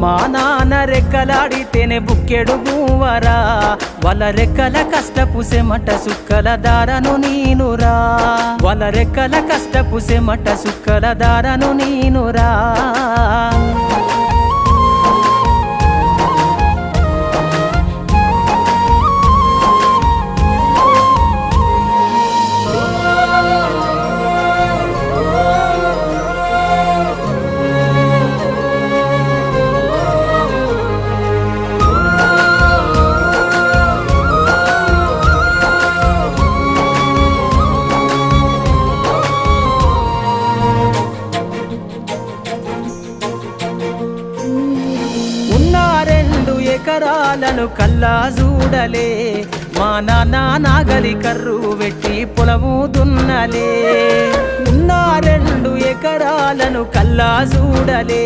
మా నాన్న రెక్కలాడితేనే బుక్కెడు గువ్వరా వాళ్ళ రెక్కల కష్టపు సెమట సుక్కల దారను నీనురా వాళ్ళ రెక్కల కష్టపు సెమట సుక్కల దారను నీనురా ఎకరాలను కల్లా చూడలే మా నాన్న నాగలి కర్రు వెట్టి పొలము దున్నలే ఉన్న 2 ఎకరాలను కల్లా చూడలే